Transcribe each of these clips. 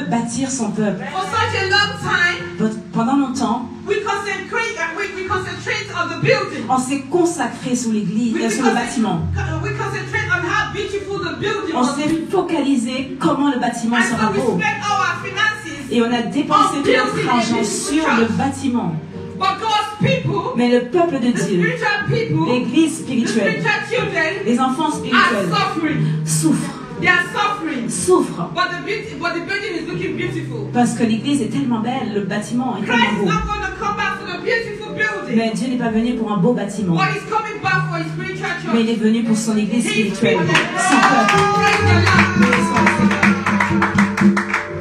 veut bâtir son peuple. For such a long time, Pendant longtemps, we concentrate on the building. on s'est consacré sur l'église, sur le bâtiment. We concentrate on how beautiful the building On was. s'est focalisé comment le bâtiment And sera so we beau. spent all our finances. Et on a dépensé tout notre argent sur le bâtiment. But God's people, Mais le peuple de the Dieu, spiritual people, l'église the spirituelle, spiritual children les enfants are spirituels suffering. souffrent. They are suffering. Souffrent. But the building is looking beautiful. Parce que l'église est tellement belle, le bâtiment est Christ tellement is beau. not going to come back for the beautiful building. Mais Dieu n'est pas venu pour un beau bâtiment. But he's coming back for his spiritual Mais il church. est venu pour son église His spirituelle, people. son peuple. Praise the Lord.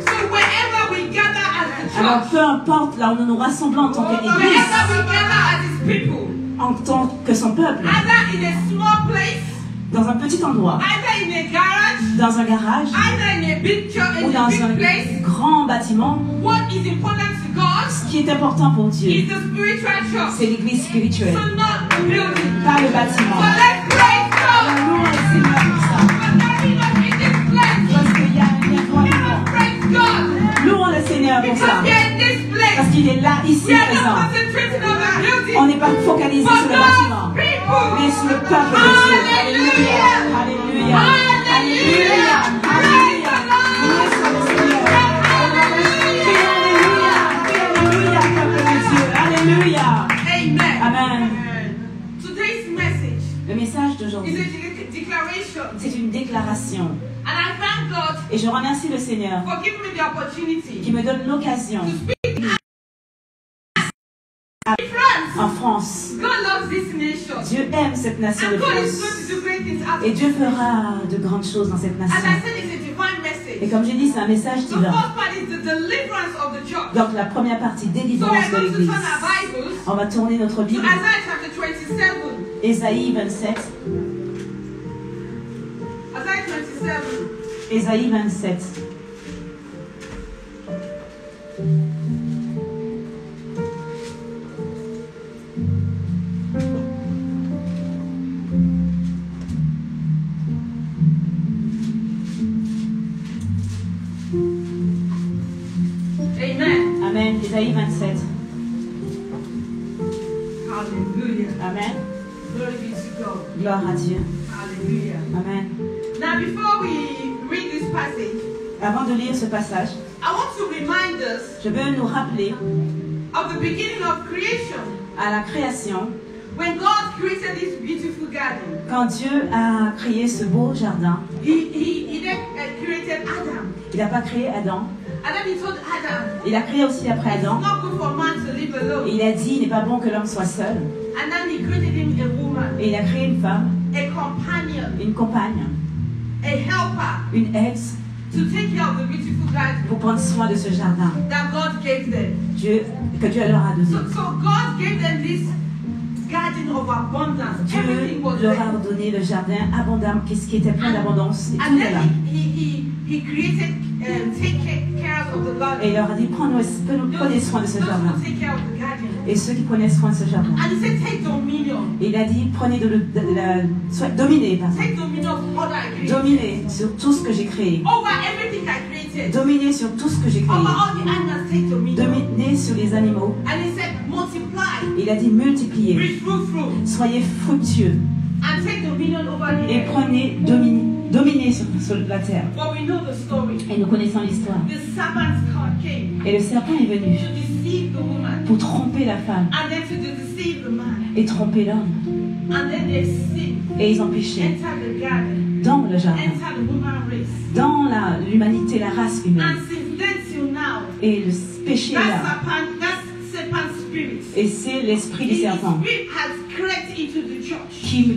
So wherever we gather as a Alors church, peu importe là où nous nous rassemblons en tant wherever qu'église, we gather as his people, en tant que son peuple, either in a small place, dans un petit endroit, either in a garage, dans un garage either in a big church, ou in a dans big un place, grand bâtiment, what is important to God ce qui est important pour is Dieu, the spiritual church. c'est l'église spirituelle, So not the building. pas le So bâtiment. let's praise God. Louons le Seigneur pour ça, For nothing of in this place. parce qu'il y a un lien. Praise God. Louons le Seigneur pour ça, Because we are in this place. parce qu'il est là, ici We are présent. not concentrating on the building. On n'est pas focalisé But sur le bâtiment, God's people. mais sur le peuple de Dieu. Alléluia, alléluia, alléluia, alléluia. Louez soit le Seigneur. Alléluia, alléluia, peuple de Dieu. Alléluia. Amen. Amen. Today's message Le message is d'aujourd'hui, a declaration. c'est une déclaration. And I thank God Et je remercie le Seigneur for giving me the opportunity qui me donne l'occasion to speak. France, en France. God loves this nation. Dieu aime cette nation de And God is France. going to do great things out Et of Dieu it. fera de grandes choses dans cette As nation. I said, it's a divine Et message. comme j'ai dit, c'est un message The divin. first part is the deliverance of the church. Donc la première partie, So we're délivrance de going to l'Église. turn our Bibles On va tourner notre to Bible. Isaiah chapter 27. Ésaïe 27. Isaiah 27. Ésaïe 27. Amen. Amen. Ésaïe 27. Hallelujah. Amen. Glory be to God. Gloire à Dieu. Hallelujah. Amen. Now, before we read this passage, Avant de lire ce passage, I want to remind us je veux nous rappeler of the beginning of creation. à la création, When God created this beautiful garden, quand Dieu a créé ce beau jardin, He then created Adam. il n'a pas créé Adam, And then He told Adam, il a créé aussi après it's Adam, not good for man to live et alone. il a dit, il n'est pas bon que l'homme soit seul, And then He created him a woman, et il a créé une femme, a companion, une compagne, a helper une aide, to take care of the beautiful garden pour prendre soin de ce jardin that God gave them. que Dieu leur a donné. So God gave them this garden of abundance. Everything Dieu was leur a there. donné le jardin abondant, qu'est-ce qui était plein d'abondance, et And tout est then là. he created, take care of the garden. Et il leur a dit, prenez soin de ce Those jardin. who take care of the garden. Et ceux qui prenaient soin de ce jardin. And he said, take dominion. Et il a dit, dominez, pardon. Take dominion of what I created. Dominez sur tout ce que j'ai créé. Over everything I created. Dominez sur tout ce que j'ai créé. Over all the animals, take dominion. Dominez sur les animaux. And he said, multiply. Il a dit, multipliez. Be fruitful. Soyez fructueux. And take dominion over the Et earth. dominez sur la terre. But we know the story. Et nous connaissons l'histoire. The serpent came Et le serpent est venu to deceive the woman. pour tromper la femme And then to deceive the man. et tromper l'homme. And then they sin. Et ils ont péché Enter the garden. dans le jardin, Enter the human race. dans l'humanité, la race humaine. And since then till now, Et le péché est là. that's serpent's spirit. Et c'est l'esprit du His serpent spirit has crept into the church.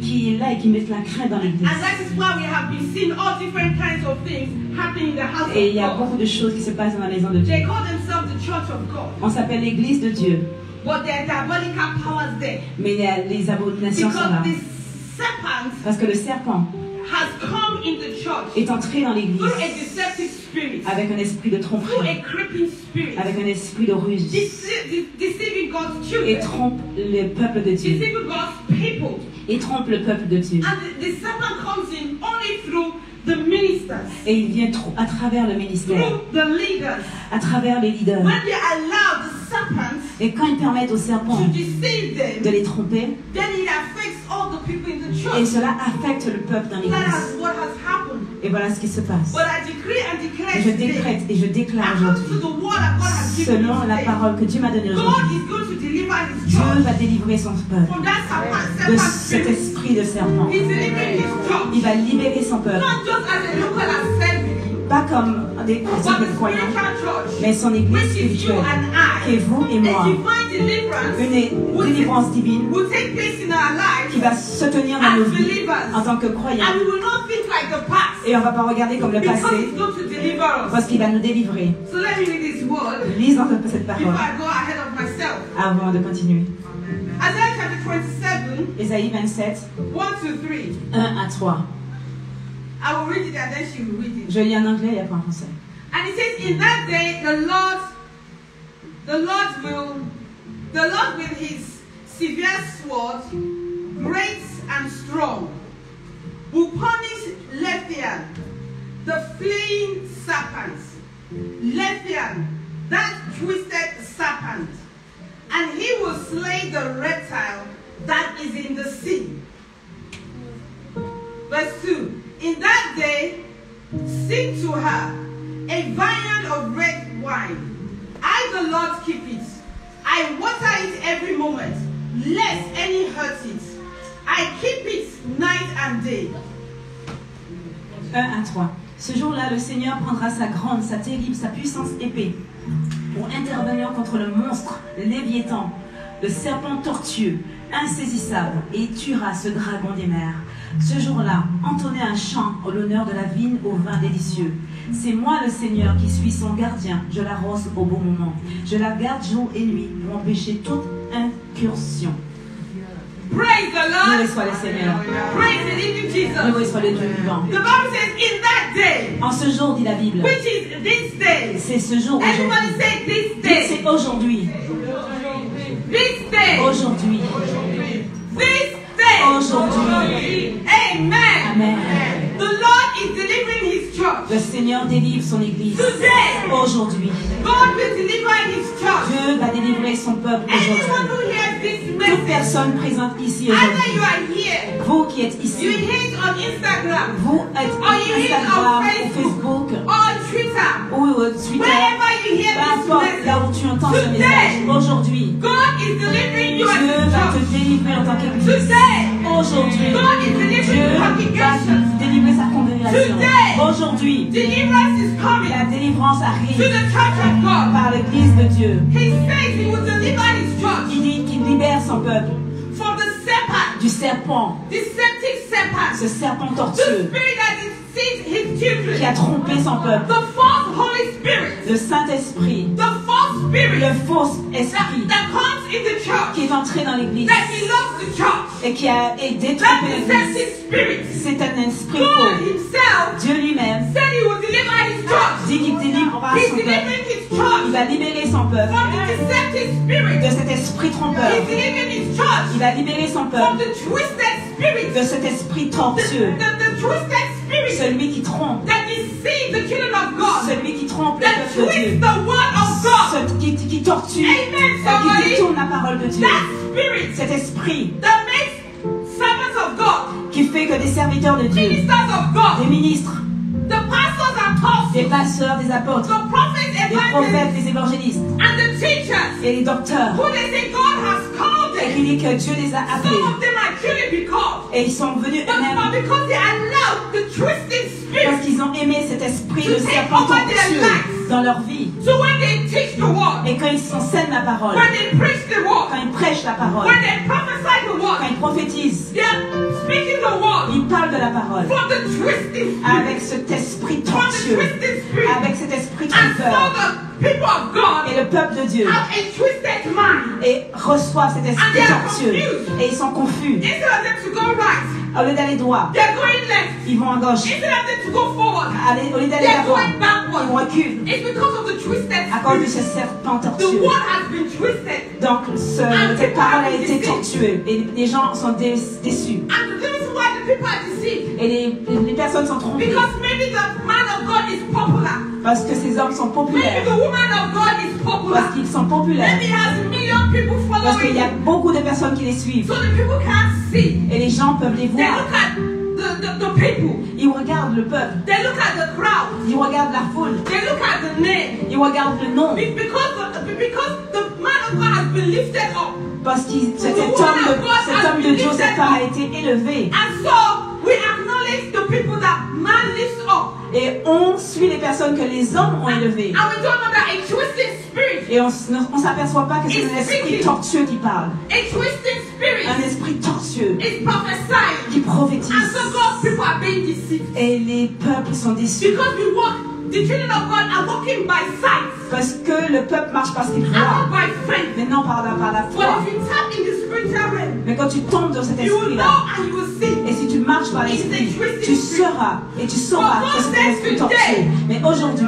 qui est là et qui met la crainte dans l'église. And that is why we have been seeing all different kinds of things happening in the house Et il y a of God. beaucoup de choses qui se passent dans la maison de Dieu. They call themselves the church of God. On s'appelle l'église de Dieu, But there are diabolical powers there. mais les abominations sont là. Because the serpent Parce que le serpent has come in the church est entré dans l'église through a deceptive spirit. avec un esprit de Through tromperie, a creeping spirit. avec un esprit de ruse, Deceiving God's et children. trompe le peuple de Dieu, Deceiving God's people. et trompe le peuple de Dieu. And the serpent comes in only through the ministry ministers, Et il vient à travers le ministère, through the leaders. à travers les leaders. When they allow the serpents Et quand ils permettent aux serpents to deceive de them, les tromper, then it affects all the people in the et church. cela affecte le peuple dans That l'église. is what has happened. Et voilà ce qui se passe. But I decree and declare Et je today, décrète et je déclare according to aujourd'hui, the word that God has given selon me la today, parole que Dieu m'a donnée God aujourd'hui, is going to deliver his Dieu church va délivrer son peuple from that de serpent cet spirit. esprit de serpent. He's delivering his Il church, va libérer son peuple, not just as a local assembly, pas comme des but simples the croyants, spiritual church, mais son église which is you spirituelle, and qui est I. vous et A moi. divine deliverance Une délivrance divine will take place in our qui lives va se tenir dans nos as vies believers. en tant que croyants. And we will not think like the past, Et on ne va pas regarder comme le because passé, it's going to deliver us. parce qu'il va nous délivrer. So let me read this word Lisons cette before parole I go ahead of myself. avant de continuer. Isaiah chapter 27, Ésaïe 27, 1 to 3. 1 à 3. I will read it and then she will read it. Je lis en anglais et après en français. And it says, in that day the Lord with his severe sword, great and strong, will punish Leviathan, the fleeing serpent. Leviathan, that twisted serpent. And he will slay the reptile that is in the sea. Verse 2. In that day, sing to her a vineyard of red wine. I, the Lord, keep it. I water it every moment, lest any hurt it. I keep it night and day. 1 à 3. Ce jour-là, le Seigneur prendra sa grande, sa terrible, sa puissante épée pour intervenir contre le monstre, le Léviathan, le serpent tortueux, insaisissable, et tuera ce dragon des mers. Ce jour-là, entonnez un chant en l'honneur de la vigne au vin délicieux. C'est moi le Seigneur qui suis son gardien. Je l'arrose au bon moment. Je la garde jour et nuit pour empêcher toute incursion. Praise the Lord. Loué soit le Seigneur. Praise the living Jesus. Loué soit le Dieu vivant. The Bible says, in that day, En ce jour, dit la Bible, which is this day. c'est ce jour Everybody aujourd'hui. say this Dites, day. c'est aujourd'hui. This day. Aujourd'hui. This day. Aujourd'hui. Amen. Amen. The Lord is delivering his church. Le Seigneur délivre son Église. Today, Aujourd'hui. God will deliver his church. Dieu va délivrer son peuple Anyone aujourd'hui. who hears this Toute message, personne présente ici either aujourd'hui. you are here, Vous qui êtes you ici. hear it on Instagram, Vous êtes sur Instagram ou Facebook or Twitter, ou Twitter. wherever you hear Peu this importe là message, où tu entends ce message. Aujourd'hui, God is delivering you Dieu as a va te church. délivrer en tant qu'Église. Today, Aujourd'hui, God is delivering Dieu va congregations. délivrer sa congrégation. Today, Aujourd'hui, Deliverance is coming la délivrance to arrive the church of God. par l'Église de Dieu. He says he will deliver his church Il dit qu'il libère son peuple from the serpent, du serpent, deceptive serpent, ce serpent the tortueux spirit that deceives his qui children, a trompé son peuple. the false Holy Spirit, Le Saint-Esprit, the false spirit le faux esprit that comes in the church, qui est entré dans l'Église that belongs to church, et qui a détruit that l'Église. deceptive spirit. C'est un esprit God faux. himself Dieu lui-même said he will deliver his church. dit qu'il délivrera He's son peuple. delivering his Il church va libérer son peuple from the deceptive spirit. de cet esprit trompeur. He's delivering his church Il va libérer son from peuple the twisted spirit. de cet esprit tortueux. The twisted spirit Celui qui trompe, that deceives the children of God. celui qui trompe le That peuple de twists Dieu, the word of God. qui tortue, Amen, qui somebody. détourne la parole de Dieu. That spirit Cet esprit that makes servants of God, qui fait que des serviteurs de Dieu, ministers of des God, ministres, the pastors and apostles, des pasteurs, des apôtres, the prophets, des evangelists, prophètes, des évangélistes and the teachers, et les docteurs, who they say God has called et them. qui dit que Dieu les a Some appelés of them are truly because, et ils sont venus but eux-mêmes because they allowed the twisted parce spirit. qu'ils ont aimé cet esprit de To take serpent over their tortueux lives. dans leur vie. So when they teach the word, Et quand ils s'enseignent la parole, when they preach the word, quand ils prêchent la parole, when they prophesy the quand word, ils prophétisent, they are speaking the word ils parlent de la parole from the twisted spirit, avec cet esprit from the tortueux, twisted spirit. avec cet esprit And so trompeur. the people of God Et le peuple de Dieu have a twisted mind. et reçoit cet And esprit they are tortueux confused. et ils sont confus. Instead of them to go right, Au lieu d'aller droit, they are going left. ils vont à gauche. Instead of them to go forward, Au lieu they d'aller are d'avant, going ils backward. reculent It's because of the twisted à cause de spirit. ce serpent The tortueux. word has been twisted. Donc, cette parole a été tortueuse et les gens sont déçus. And the reason why the people are deceived, Et les personnes sont trompées because maybe the man of God is popular. parce que ces hommes sont Maybe populaires, the woman of God is parce popular. qu'ils sont populaires, Maybe he has a million people parce qu'il y a following. beaucoup de personnes qui les suivent So the people can't see. et les gens peuvent les They voir. look at the people. Ils regardent le peuple, They look at the crowd. ils regardent la foule, They look at the name. ils regardent le nom Because the man of God has been lifted up. parce que cet homme de Dieu, cette femme a été élevée. And so we acknowledge the people that man lifts up. Et on suit les personnes que les hommes ont élevées. And we don't know that a twisting spirit, Et on ne s'aperçoit pas que c'est un esprit tortueux qui parle. a twisting spirit Un esprit tortueux is prophesying. qui prophétise. And so God's people are being deceived. Et les peuples sont déçus. Because we walk, the children of God are walking by sight Parce que le peuple marche parce qu'il and voit. not by faith. Mais non par la But foi. if you tap in the spiritual realm, Mais quand tu tombes dans cet you will know esprit-là, and you will see. et si tu marches par l'esprit, tu sauras et tu sauras que c'est un esprit tortueux. Mais aujourd'hui,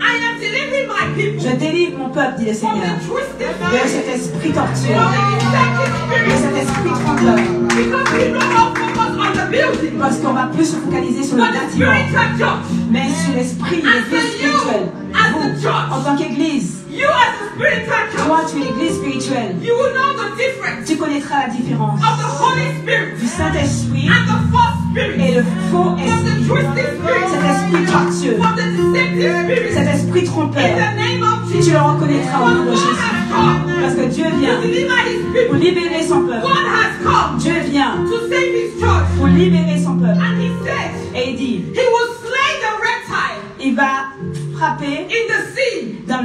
I am delivering my people je délivre mon peuple, dit le from Seigneur, the twisted de spirit, cet esprit tortueux, from the deceptive de spirit. cet esprit trompeur. Because we don't all focus on the building, Parce qu'on va plus se focaliser sur le but the bâtiment, spiritual church. mais sur l'esprit, l'église spirituelle. Vous, en tant qu'église, You as a spiritual toi church, tu es l'église spirituelle, you will know the difference tu connaîtras la différence of the Holy Spirit du Saint-Esprit and the false et spirit, le faux from the esprit, twisted spirit, cet esprit tortueux, from the deceptive spirit. cet esprit In trompeur. the name of Tu Jesus, le reconnaîtras au nom de God Jésus. has come Parce que Dieu to vient deliver His pour people. libérer son peuple. God has come Dieu vient to save His church. pour libérer son peuple. And He said, Et il dit, He will slay the reptile il va frapper in the sea. dans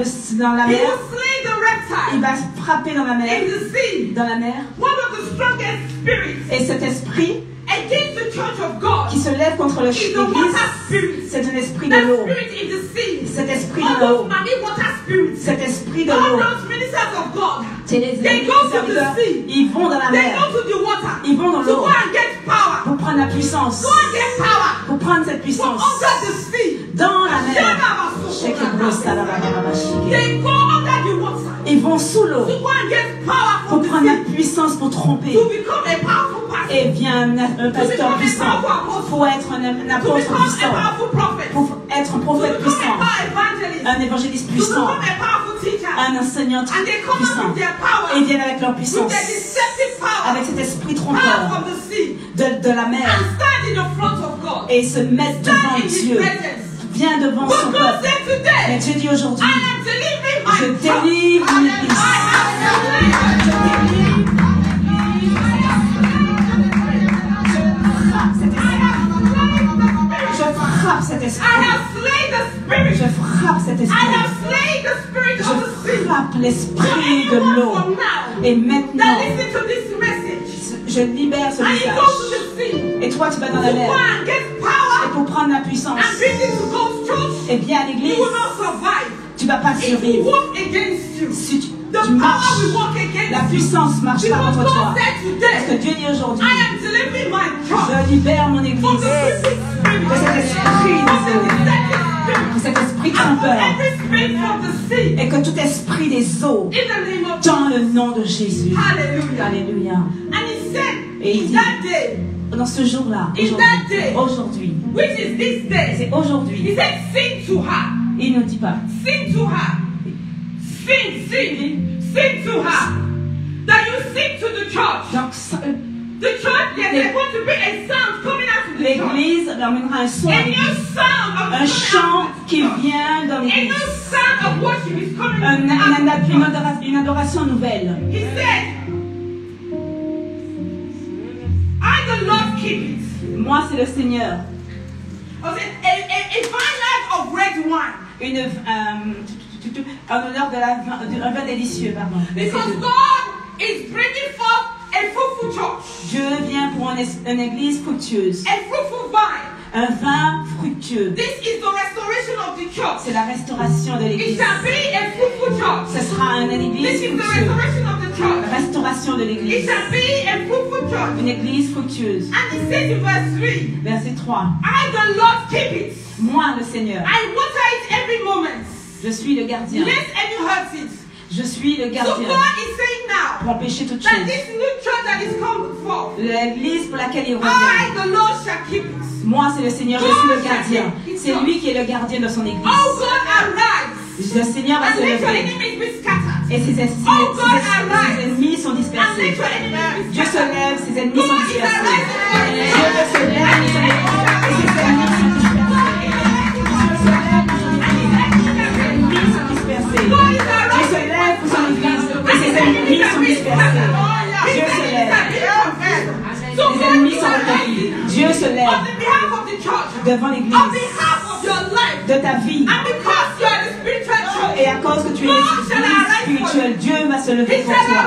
la He mer. will slay the Il reptile va frapper dans la in mer. the sea. Dans la mer. One of the strongest spirits Et cet esprit against the church of God qui se lève contre is the water l'église, spirit. c'est un esprit That de l'eau. spirit in the sea. Cet esprit All de l'eau. those marine water spirits. Cet esprit de All l'eau. those ministers of God. C'est les They go to the serviteurs. sea. Ils vont dans la They mer go to the water. Ils vont dans To l'eau. go and get power. pour prendre la puissance. Go and get power. Pour prendre cette From puissance under the sea. dans la mer. They go under the water. Ils vont sous l'eau To go and get power pour from the prendre la sea. puissance pour tromper. To become a powerful pastor. Et vient un pasteur puissant. Pour être un To apôtre become a puissant. powerful prophet. Pour être un To prophète become puissant. a power evangelist. Un évangéliste To puissant. become a powerful teacher. Un enseignant And they come puissant. up with their power. Et ils viennent avec leur With puissance. their deceptive power. Avec cet esprit Power trompeur from the sea. de la mer. And stand in the front of God. Et se mettent Stand devant in His Dieu. presence. Viens devant son But God peuple. said Mais today, Dieu dit aujourd'hui, I am delivering my je church. délivre mon église. I am delivering. Je frappe cet I esprit. have slain the spirit. Je frappe cet I esprit. have slain the spirit of the Je sea. frappe So l'esprit de anyone l'eau. from now Et maintenant, that listen to this message je libère ce and you message. go to the sea Et toi, tu vas dans to la go mer. and get Et power pour prendre la puissance, and bring it to God's church, et viens à you l'église, will not survive. tu vas pas It will survivre. work against you. Si tu The tu power marches, will work la against you. puissance marchera Because contre toi. God said Parce que today, Dieu dit aujourd'hui, I am delivering my church je libère mon from église the twisted spirit, de cet esprit from the des eaux, deceptive spirit, de cet esprit and from trompeur, every spirit from the sea. et que tout esprit des eaux, In the name of dans le nom de Jésus. Hallelujah. Alléluia. And he said, Et il in dit, that day, dans ce jour-là, In that day. aujourd'hui, which is this day, c'est aujourd'hui, he said, sing to her. il ne dit pas, Sing to her. Sing to her. That you sing to the church. donc The church, there's going to be a sound coming out of the church. l'église amènera un son, A new sound of un chant qui vient dans A l'église, new sound of worship is coming out of the church. une adoration nouvelle. He said, I the Lord keep it. Moi, c'est le Seigneur. I said, a fine life of red wine. En honneur d'un vin délicieux, pardon. Because God is bringing forth a fruitful church. Dieu vient pour une église fructueuse, A fruitful vine. un vin fructueux. This is the restoration of the church. C'est la restauration de It l'église. shall be a fruitful church. Ce sera une This église is the fructueuse. restoration of the La church. restauration de It l'église. shall be a fruitful church. Une église fructueuse. And it says in verse 3, Verset 3. I the Lord keep it. Moi, le Seigneur, I water it every moment. Je suis le gardien. Lest any hurt it. Je suis le So gardien. God is saying now Pour empêcher toute that chose. this new church that is come forth, L'église pour laquelle il revient. I, the Lord, shall keep it. Moi, c'est le Seigneur, je suis le gardien. C'est lui qui est le gardien de son église. Oh God, arise. Le Seigneur va And se let your lever. enemies be scattered. Et ses ennemis sont And let dispersés. your enemies be Dieu se scattered. lève, ses ennemis sont God is dispersés. arising. Dieu se lève, et ses ennemis sont dispersés. Dieu se lève pour son église, et ses ennemis sont dispersés. Dieu se lève. Les ennemis sont recueillis. Dieu se On lève behalf of the church, devant on l'église, behalf of your life, de ta vie. and because you are the spiritual church, Et à cause que tu es l'église spirituelle, Dieu va se lever pour toi.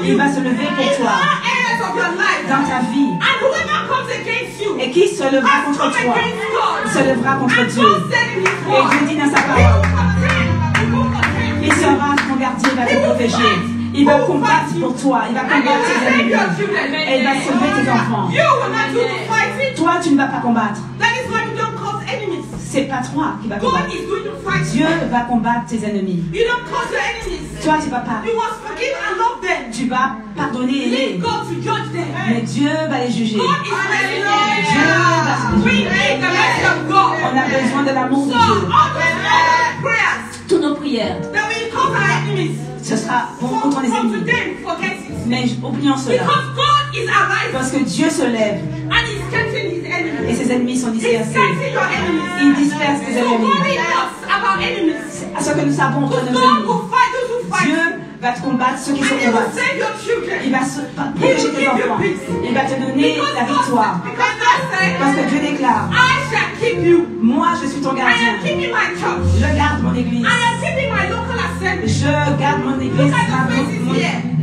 Il va se lever pour toi areas of your life, dans ta vie. and whoever comes against you, Et qui se lèvera contre come toi against God. se lèvera contre And Dieu. God said in His Et word, Dieu dit dans sa He parole, will contend, He will contend. il sera ton gardien, il va te protéger. Il va combattre pour toi, il va And He combattre will tes save ennemis. your children. Et il va sauver tes enfants. You will not do the fighting. Toi, tu ne vas pas combattre. That is why you don't cause enemies. C'est pas toi qui va God combattre. is doing the fighting. Dieu va combattre tes ennemis. You don't cause your enemies. Toi, tu vas pas. You must forgive and love them. Tu vas pardonner et Leave aimer. God to judge them. Mais Dieu va les juger. God is mercy. Hallelujah. We need the mercy of God. On a besoin de l'amour de So Dieu. all those prayers Toutes nos prières, that we cause our enemies, ce sera contre les from ennemis. today, forget it. Mais oublions cela. Because God is alive Parce que Dieu se lève and He's scattering His et enemies. ses ennemis sont He's dispersés. scattering your enemies. Il disperse tes So worry ennemis. not about enemies. À ce que nous savons entre Because nos God ennemis. will fight those who fight. Dieu va te combattre ceux qui se And He will combattent. save your children. Il va protéger tes enfants. Il va te donner la victoire. Because God Parce said, que Dieu déclare, I shall keep you. moi je suis ton I am gardien. keeping my church. Je garde mon église. I am keeping my local assembly. Je garde mon église.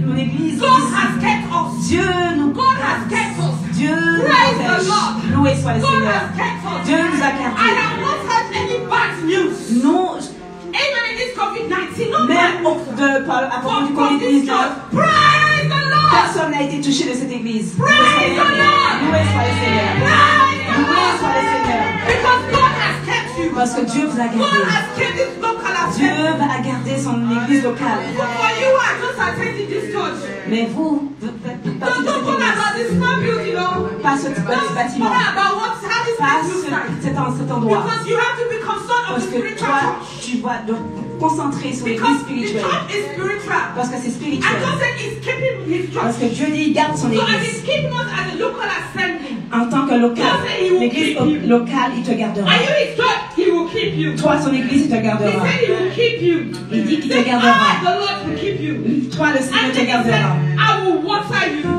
Mon église. God has kept us. Dieu nous God has kept us. Dieu nous Praise the protège. Lord. Loué soit le God Seigneur. has kept us. Dieu nous a I gardés. have not heard any bad news. Nous, Even in this COVID-19, no même man à propos du from this Covid-19, church. Praise the Lord. personne n'a été touché de cette église. Loué Praise the Lord. soit le Seigneur. Praise the Loué Lord. soit le Seigneur. Because God has kept you. Parce que Dieu vous a God gardé. has kept this local Dieu assembly. va garder son église locale. For you are just attending this church. Mais vous faites partie Don't de talk cette église. about this small building, no. Pas ce petit bâtiment. Talk about how this Pas place looks like. cet endroit. Because you have to be concerned of Parce the que spiritual toi, church. tu vas te concentrer sur l'église Because the spirituelle. church is spiritual. Parce que c'est And spirituel. God said He's keeping His Parce church. que Dieu dit, il garde son So as église. He's keeping us as a local assembly, En tant que local, l'église locale, il te gardera. are you His church? He will keep you. Toi, son église, il te He gardera. said He will keep you. Il dit qu'il te Say, gardera. I, the Lord, will keep you. Toi, le Seigneur And te then He said, gardera. I will water you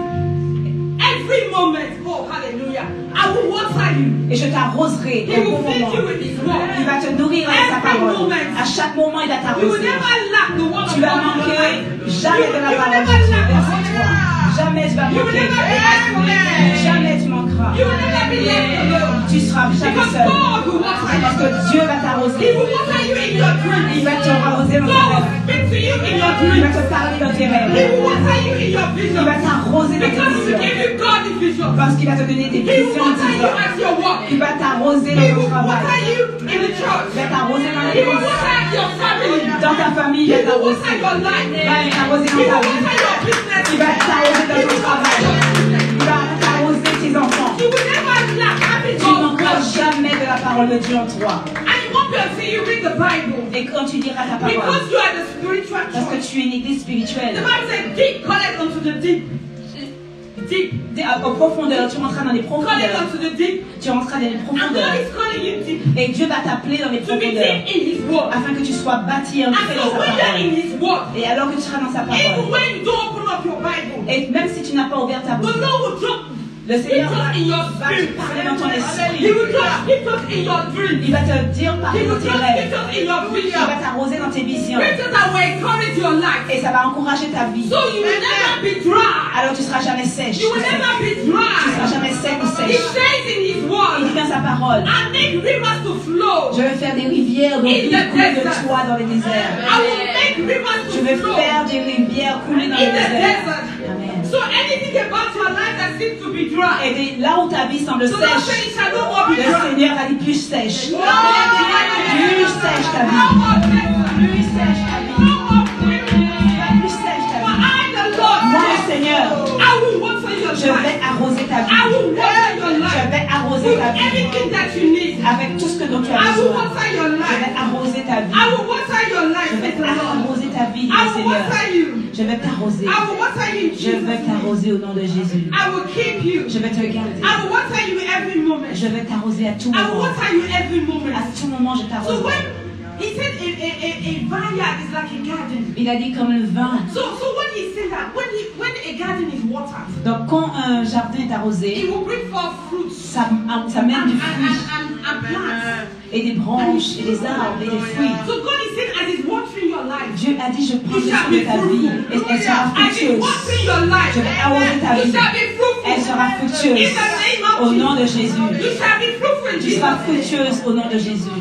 every moment. Oh, hallelujah. I will water you. Et je t'arroserai He au bon will feed moment. you with His word. Il va te nourrir avec sa parole. À chaque moment, il va You will t'arroser. never lack the word of Tu vas God in your manquer life. jamais de la You will parole de never Dieu. lack the Verset word. 3. Jamais tu vas You will manquer. never be left alone. Jamais tu manqueras. You will never be left alone. Tu seras jamais Because seul. God will water Parce you. que Dieu va He t'arroser. will water you in your dreams. Il va te arroser dans God tes will rêves. speak to you in your Il va dreams. te parler dans tes He rêves. will water you in your Il vision. va t'arroser dans tes Because He will visions. give you godly vision. Parce qu'il va te donner des He will visions water you divines. at your work. Il va t'arroser He dans ton will water travail. you in the church. Il va t'arroser dans He will l'église. water your family. Dans ta famille, He il va will water t'arroser. your life. Il va t'arroser He dans will ta vie. water your business. Il va t'arroser dans He ton will water travail. your business. Il va t'arroser tes enfants. You will never lack having Tu God's manqueras word. jamais de la parole de Dieu en toi. And it won't be until you read the Bible. Et quand tu diras ta parole, Because you are the spiritual parce que church. tu es une église The spirituelle, Bible says, deep calleth unto the deep. Deep. en profondeur, tu rentreras dans les Calleth profondeurs. unto the deep. Tu rentreras dans les And God profondeurs. is calling you deep. Et Dieu va t'appeler dans les To be profondeurs. deep in His word. Afin que tu sois bâti et And ancré so dans sa when you're in parole. His word, Et alors que tu seras dans sa even parole, when you don't open up your Bible, et même si tu n'as pas ouvert ta the bouche, Lord will drop le Seigneur scriptures in your va te spirit. parler dans ton He esprit. will drop scriptures in your dreams. Il va te dire He parler dans will tes drop rêves. scriptures in your Il vision. va t'arroser dans tes visions. Scriptures that will encourage your life. Et ça va encourager ta vie. So you will never be dry. Alors tu seras jamais sèche. You will never be Tu seras dry. jamais sec ou He sèche. says in His Il word, dit dans sa parole, I make rivers to flow. je vais faire des rivières d'eau In the couler de desert. toi dans les déserts. I will make rivers Je to vais flow. faire des rivières couler dans les In the déserts. desert. Amen. So anything about your life that seems to be dry. Et là où ta vie semble So Lord said sèche, it shall no more be le dry. Seigneur a dit plus sèche. No more dryness. Plus sèche ta No vie. more bitterness. Plus sèche ta vie. No more bitterness. Plus sèche ta For vie. I, the Lord, Moi, le said, Seigneur, I will water your je vais life. arroser ta I vie. will water your Je life vais arroser with ta vie. everything that you need. Avec tout ce dont tu as I will besoin. water your Je vais life. arroser ta vie. I will water your life, Je vais says the Lord. arroser ta vie, I mon will Seigneur. water you. Je vais t'arroser. I will water you in Je Jesus' vais name. t'arroser au nom de Jésus. I will keep you. Je vais te garder. I will water you every moment. Je vais t'arroser à tout I will moment. water you every À moment. tout moment, je So t'arrose. when he said a vineyard is like a garden. Il a dit comme le vin. So when he said that, when a garden is watered, Donc quand un jardin est arrosé, it will bring forth fruits ça mène du fruit and plants. et des branches et des arbres et des fruits. So God is saying, as He's watering your life, Dieu a dit, je prends you shall soin de be ta vie et elle sera fruitful. As He's fructueuse. watering your life, Je vais arroser ta you vie. shall be fruitful. Elle sera In fructueuse the name of au nom de Jesus. Jésus. You shall be fruitful in Tu Jesus' seras name. fructueuse au nom de Jésus.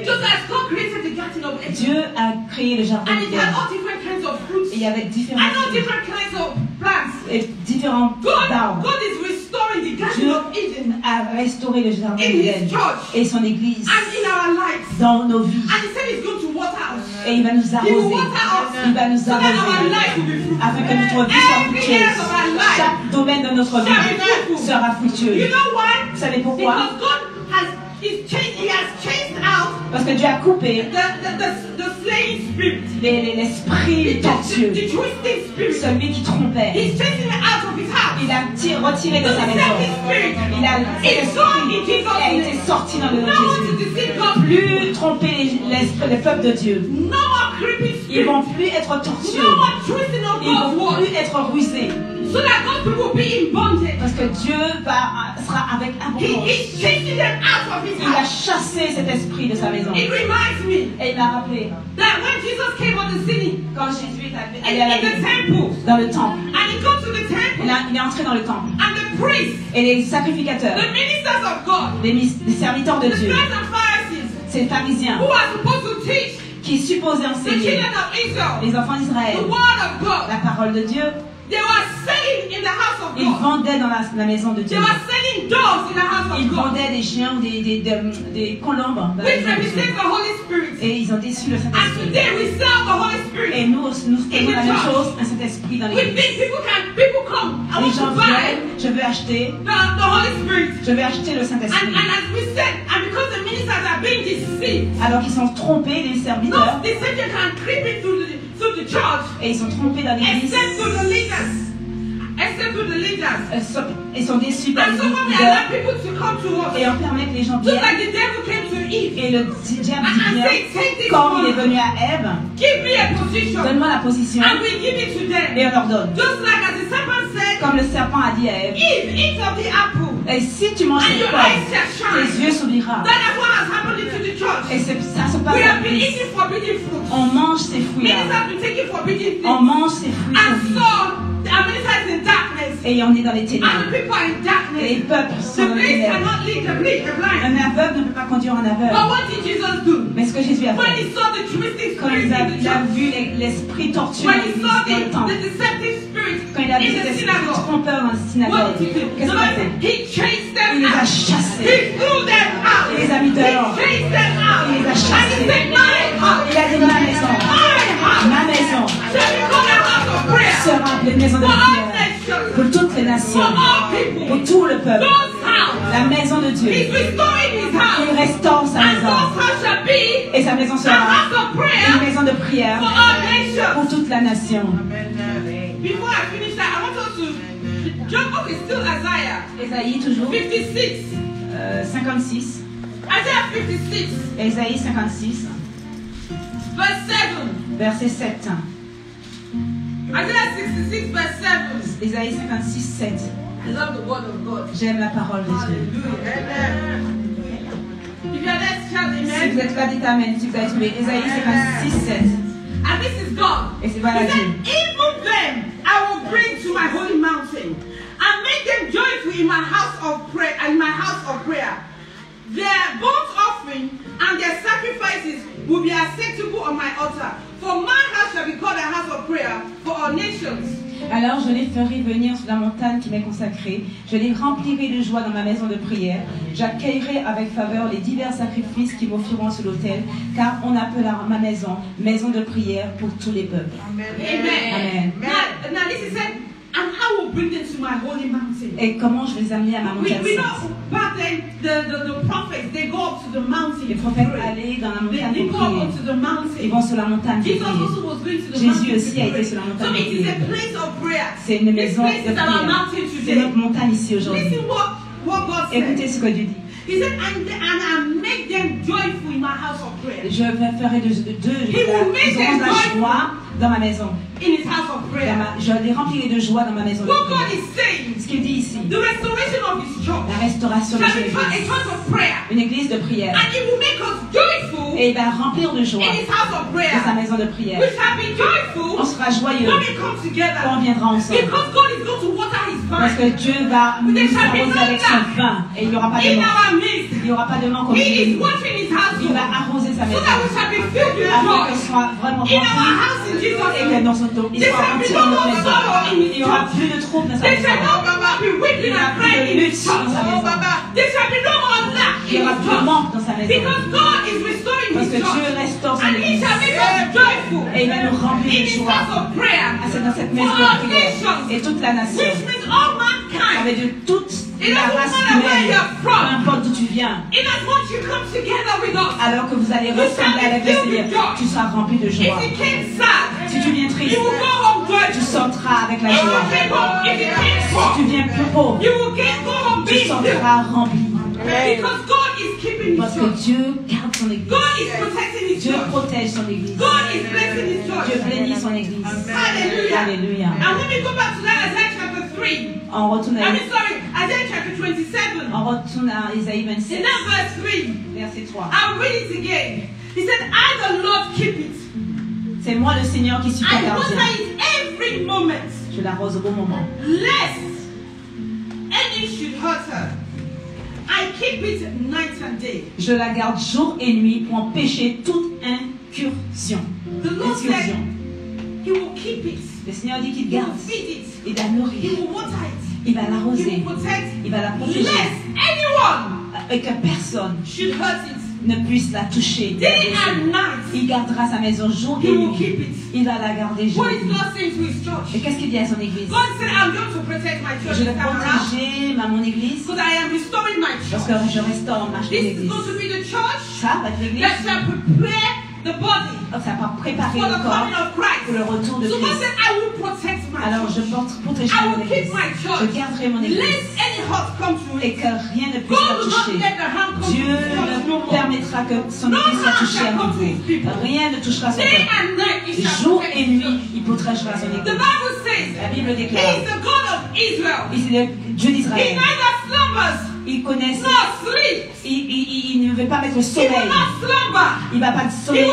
Just as God created the garden of Eden, Dieu a créé le jardin and it had d'Éden. all different kinds of fruits, Et il y avait différents and all fruits different kinds of plants. et différents arbres. God is restoring the garden Dieu of Eden a restauré le jardin in d'Éden His church et son église and in our lives. dans nos vies. And He said He's going to water us. Et il va nous He will arroser. water us Il va nous so that our arroser life will be fruitful. afin que notre vie soit Every area of our fructueuse. life Chaque domaine de notre shall be vie fruitful. sera You fructueux. know why? Vous savez pourquoi? Because God He has chased out Parce que Dieu a coupé the slaying spirit, l'esprit tortueux, the twisting spirit. celui qui trompait. He's chasing it out of His house. Il a retiré de The sa maison. deceptive spirit. Il a It's gone in Jesus' a été name. sorti dans le nom No de more to Jésus. deceive God's Plus people. tromper l'esprit, le peuple de Dieu. No more creeping Ils spirits. vont plus être No tortueux. more twisting of Ils God's vont word. plus être rusés. So that God's people will be in bondage. Parce que Dieu sera avec He abondance. is chasing them out of His Il a house. chassé cet esprit de sa maison. It reminds me Et il m'a rappelé that when Jesus came on the scene quand Jésus est allé à la in the ville, temple, dans le temple. and He goes to the temple, Il est entré dans le temple. and the priests, Et les sacrificateurs, the ministers of God, les serviteurs de the Dieu, scribes and Pharisees, ces pharisiens who are supposed to teach qui supposaient the enseigner children of Israel les enfants d'Israël the word of God, la parole de Dieu, they were selling in the house of ils God. vendaient dans la maison de They Dieu. were selling dogs in the house Ils of God, vendaient des chiens ou des colombes dans la which maison de Dieu. represents the Holy Spirit. Et ils ont déçu le And Saint-Esprit. today we serve the Holy Et Spirit. nous faisons la même chose, un Saint-Esprit dans We l'église. think people come. I Les want gens to buy viennent, je veux acheter, the Holy Spirit. je vais acheter le And Saint-Esprit. as we said, and because the ministers are being deceived, Alors qu'ils sont trompés, les serviteurs, no deception can creep into the church et ils sont trompés dans l'église. except to the leaders. Except to the leaders. Ils sont déçus par And les so when we leaders. allow people to come to us, Et on permet que les gens just viennent. like the devil came to Eve, Et le diable and dit bien, say, take this comme il est one, venu à Ève, give me a position, donne-moi la position, and we give it to them. et on leur donne. Just like as the serpent said, Comme le serpent a dit à Ève, Eve, eat of the apple, et si tu manges and cette your pomme, eyes shall tes shine. yeux s'ouvrira. That is what has happened into the church. Et ça se passe We à have been l'église. eating forbidden fruit. On mange ces Ministers fruits-là. have been taking forbidden On things. mange ces fruits And maudits. so, our minister is in darkness. Et on est dans les And the ténèbres. people are in Et les darkness. peuples sont The dans les blind ténèbres. cannot lead the blind. Un aveugle ne peut pas conduire un aveugle. But what did Jesus do? Mais ce que Jésus a When fait, he saw the twisted quand spirit il a, in the il a church, vu l'esprit tortueux when dans he l'église, saw dans le temple, the deceptive spirit quand il a vu in cet the esprit synagogue, trompeur dans la what synagogue, did he do? qu'est-ce qu'il a fait? He chased Il them les a out. chassés. He threw them out. Il les a mis He dehors. chased them out. Il les a And he chassés. said, my house, Il a dit ma maison, ma maison shall become a house of prayer sera appelée maison de for all prière nations, pour toutes les for nations, all people. pour tout le peuple. God's house. La maison de Dieu. He's restoring his Il house. restaure sa And maison. God's house shall be Et sa maison a sera house of une prayer maison de prière for all nations. pour toute la nation. Before I finish that, I want us to jump. Okay, still Isaiah Ésaïe toujours, 56. 56. Isaiah 56, Ésaïe 56, verse 7. verset 7. Isaiah 66, verse 7. Ésaïe 56, 7. I love the word of God. J'aime la parole de Dieu. Hallelujah. If you are there, shout Si vous amen. êtes là, dites amen. Si vous avez trouvé Ésaïe 56, 7. And this is God. Et c'est He voilà said, Dieu. even them I will bring to my holy mountain and make them joyful in my house of prayer. In my house of prayer, their burnt offering and their sacrifices will be acceptable on my altar. For my house shall be called a house of prayer for all nations. Alors je les ferai venir sur la montagne qui m'est consacrée. Je les remplirai de joie dans ma maison de prière. J'accueillerai avec faveur les divers sacrifices qui m'offriront sur l'autel, car on appellera ma maison maison de prière pour tous les peuples. Amen. Amen. Now this is it. And I will bring them to my holy mountain. Et comment je vais les amener à ma montagne We know sainte? back then the prophets they go up to the mountain. Les to prophètes pray. allaient dans la They montagne pour go prier. up to the Ils mountain. vont sur la montagne pour Jesus prier. also was going to the Jésus mountain aussi to a été pray. sur la So montagne it pour is prier. a place of prayer. C'est une This maison place de is our prière. mountain C'est today. notre montagne ici aujourd'hui. Listen what God said. Écoutez ce que Dieu dit. He said, and I make them joyful in my house of prayer. Je ferai d'eux He will make ils auront de la them joie dans ma maison. In his house of prayer. Je les remplirai de joie dans ma maison de What God prière. is saying, Ce qu'il dit ici, the restoration of his church la restauration de shall son be a église. church of prayer. Une église de prière. And it will make us joyful Et il va remplir de joie in his house of de sa prayer. maison de prière. We shall be On joyful sera joyeux when we come quand on together. viendra ensemble. Because God is going to water his Parce vine que Dieu va nous arroser avec son vin. Et il n'y aura pas de in manque. our midst. Il n'y aura pas de manque au He is milieu. watering his house Il va arroser sa so maison. that we shall be filled with Afin joy. qu'elle soit vraiment In our remplie. house in Jesus' Et que name. dans son dos, il There soit shall be rempli no dans notre more maison. sorrow in his Il n'y aura church. plus de troubles dans sa There shall maison. no more be weeping and crying in his church. There shall be no more lack Il n'y in aura his plus de church. manque dans sa maison. Because God is restoring Parce his que Dieu church. restaure son And he église. shall make us joyful Et il va nous remplir in de his joie. house of prayer. Ah, c'est dans cette For maison de all prière. nations. Et toute la nation. Which means all mankind. Avec de toute It la doesn't race matter where humaine. you're Peu from. importe d'où tu viens. In as much you come together with us. Alors que vous allez ressembler avec le Seigneur, tu seras rempli de If joie. you came sad, Si tu viens triste, you will go home tu joyful. sortiras avec la If you joie. came home, if you came Si poor, tu viens plus pauvre, you will go home tu being filled. sortiras rempli. Because God is keeping his Parce que church. Dieu garde son église. God is protecting his Dieu church. protège son église. God is blessing his Dieu church. bénit son église. Hallelujah. Alléluia. And when we go back to that Isaiah chapter 3, On retourne à, Isaiah chapter 27, on retourne à Isaïe in 27, that verse 3, verset 3. I'll read it again. He said, I the Lord keep it. C'est moi le Seigneur qui suis ta I water gardien. it every moment, Je l'arrose au bon moment. lest any should hurt her. I keep it night and day. Je la garde jour et nuit pour empêcher toute incursion. The Lord said, Excursion. He will keep it. Le Seigneur dit qu'il He will garde. feed it. Il va He nourrir. will water it. Il va He l'arroser. will protect Il va la it. protéger. Lest anyone Et que personne should hurt it. ne puisse la toucher. la Day and blesser. night. Il gardera sa maison jour He et will nuit. keep it. Il va la garder jour What et is nuit. God saying to his Et church? qu'est-ce qu'il dit à son église? God said, I'm going to protect my church Je this vais time around protéger mon église because I am restoring my parce church. que je restaure ma This is église. going to be the church Ça va être l'église. that shall prepare the body Donc ça va préparer for le the corps coming of Christ. pour le retour de So God Christ. said, I will protect my Alors je church. protégerai I mon will keep église. my Je church. garderai mon église. Lest any hurt come to Et it. que rien ne puisse God la will not toucher. let the hand come Dieu to his church no ne more. permettra que son église soit touchée à nouveau. Rien ne touchera son Day peuple. and night he shall Jour protect et his nuit, church. il protégera son The église. Bible says La Bible he déclare. is the God of Israel. Et c'est le Dieu He d'Israël. neither slumbers Il connaît. nor sleeps. Il ne veut pas mettre le He will sommeil. not slumber. Il ne va pas sommeiller.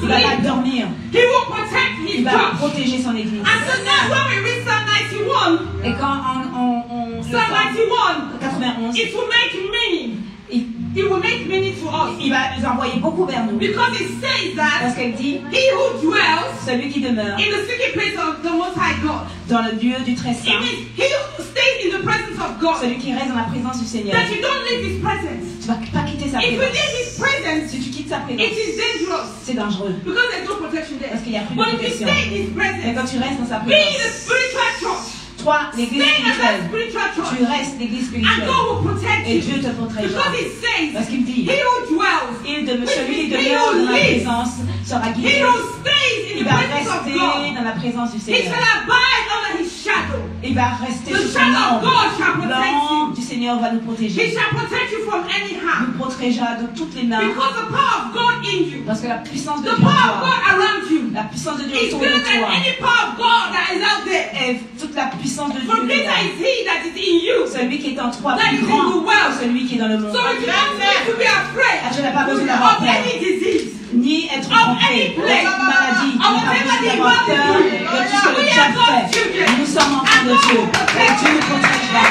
Il ne va pas dormir. He will protect his Il va church. protéger son église. And so now when we read Psalm 91, Et quand on le Psalm Psalm 91, 91, it will make meaning. il, It will make meaning to us. il va nous envoyer beaucoup vers nous. Because it says Parce that qu'elle dit, he who dwells celui qui demeure in the secret place of the Most High God. dans le lieu du très It saint, means he who stays in the presence of God. celui qui reste dans la présence du Seigneur, That you don't leave his presence. tu ne vas pas quitter sa If you présence. leave his presence, Si tu quittes sa it présence, is dangerous. c'est dangereux. Because there's no protection there. Parce qu'il n'y a plus de But if you protection. stay in his Mais presence, quand tu restes dans sa be in the présence, spiritual church. toi, l'église Stay in that spirituelle, spiritual tu church. restes l'église And spirituelle. God will protect Et you. Dieu te protégera. Because it says, Parce qu'il dit, he who dwells, celui qui he demeure who dans la lives, présence sera he guidé. who stays in Il the va presence of rester God, dans la présence du he Seigneur. shall abide under his shadow. Il va rester The sous son shadow of ombre. God shall protect you. L'ombre du Seigneur va nous He protéger. shall protect you from any Nous harm. protégera de toutes les mains. Because the power of God in you, Parce que la puissance de the Dieu en power of toi, God around you, la puissance de Dieu is autour greater de than toi, any power of God that is out there. et toute la puissance de For Dieu est greater là. is he that is in you. Celui qui est en toi That is plus in grand the world. que celui qui est dans le monde. So you do not need to be afraid Ah, tu n'as pas besoin d'avoir of peur, any disease. ni être Of trompé, any plague. de maladie. Tu n'as Of pas whatever besoin the d'avoir devil peur is de doing. tout ce que le We diable are God's fait. children. Nous sommes enfants de Dieu. Et Dieu nous protégera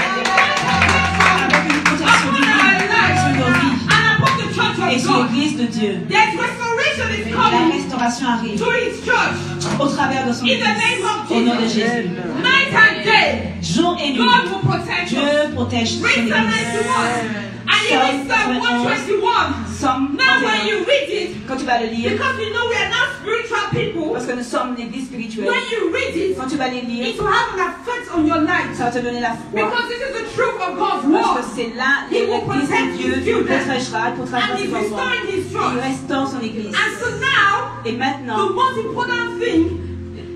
avec une protection divine sur nos vies And upon the church et of sur God, l'église de Dieu. there's restoration is La coming restauration arrive to His church. au travers de son In Église. the name of Au nom de Jesus. Jésus. Night and day, Jour et nuit, God will protect us. Dieu protège son Read Psalm Église. 91. And even Psalm 121. Psalm Now when 31. you read it, Quand tu vas le lire, because we know we are not spiritual people, parce que nous sommes une Église spirituelle, when you read it, quand tu vas les lire, it will have an effect on your life. ça va te donner la foi. Because this is the truth of God's Parce word. que c'est là He will l'Église protect de Dieu his qui children. protégera, il protégera And ses He's enfants. restoring His Il church. restaure son Église. And so now, Et the maintenant, most important thing,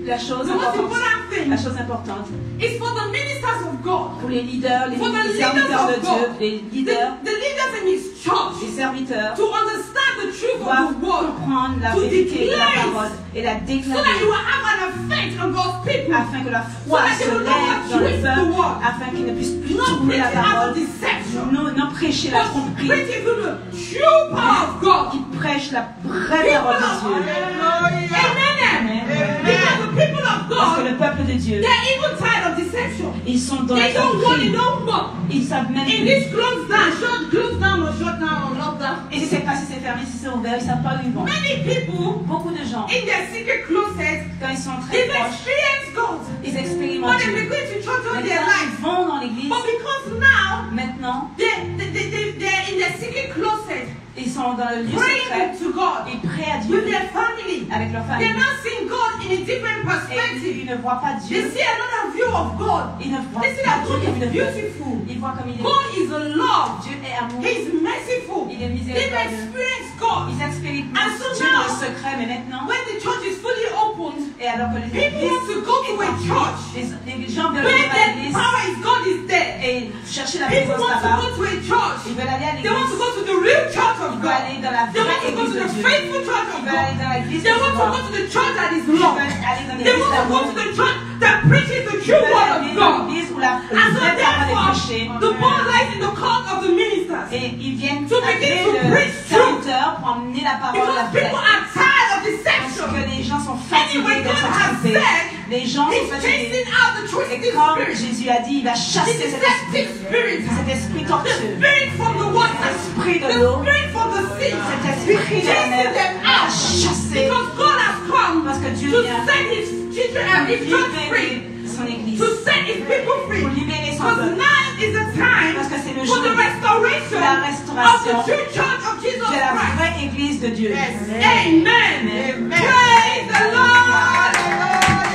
la chose the most importante, important thing la chose importante, is for the ministers of God, pour les leaders, for the les serviteurs de leaders of Dieu, God, les leaders, the leaders in His church, les serviteurs, to understand the truth of doivent the word, comprendre la to vérité de la declare it, parole et la so that it déclarer will have an effect on God's people. afin que la foi So that se they will lève not dans le twist the peuple, word. afin qu'ils ne puissent plus Not tourner la preaching out parole, of deception, non prêcher la but tromperie, preaching to the true power of God. qui prêchent la vraie People parole de of Dieu. Amen. Because the people of Parce que God, le peuple de Dieu, they're even tired of deception. ils sont dans la They don't want it tromperie. no more. Ils savent même In plus. this closed down, closed down or shut down or lockdown, Et si c'est pas, si c'est fermé, si c'est ouvert, ils savent pas où ils vont. many people Beaucoup de gens, in their secret closet, quand ils sont très they've proches, experienced God. ils But expérimentent they've Dieu. been going to church all their Maintenant, life. ils vont dans l'église. But because now Maintenant, they're in their secret closet, ils sont dans le lieu praying secret to God et prient à Dieu with their family. avec leur They're famille. not seeing God in a different Et perspective. ils ne voient pas They Dieu. see another view of God. Ils ne voient They see pas that Dieu God comme is il est. beautiful. Ils voient comme il est. God is a love. Dieu est amour. He's merciful. Il est They've miséricordieux. experienced God. Ils expérimentent And so Dieu dans le now, secret, mais maintenant, when the church is fully opened, et alors que les people want to go to a church les gens veulent where aller à the l'église power is God is there. et chercher la People présence want to là-bas. go to a church. Ils veulent aller à They want to l'église. go to the real church of Ils veulent God. aller dans la They want vraie to go église to de the Dieu. faithful church of Ils veulent aller God. dans l'église They de want to Dieu. go to the church that is Ils love. veulent aller dans They l'église want to go d'amour. to the church that preaches the Ils true veulent word of aller dans God. l'église où la And so vraie parole est therefore, prêchée. the ball lies in the court of the ministers. Et ils viennent To begin appeler to le preach serviteur pour emmener la parole à la Because people vraie. are tired of Parce deception. que les gens sont Anyway, fatigués God d'être has trompés. said Les gens He's sont fatigués. chasing out the Et twisted comme spirit, Jésus a dit, il va the chasser cet esprit. deceptive spirit, Cet esprit the tortueux. spirit from the water, L'esprit de the l'eau. spirit from the sea. Cet He's esprit de la chasing mer. them À out chasser. because God has come Parce que Dieu to vient set His children and His church free, libérer son église. to set His people free. Pour libérer son Because peuple. now is the time Parce que c'est le for jour the restoration la of restauration the true church of Jesus de la Christ. vraie église de Dieu. Amen. Amen. Praise the Lord.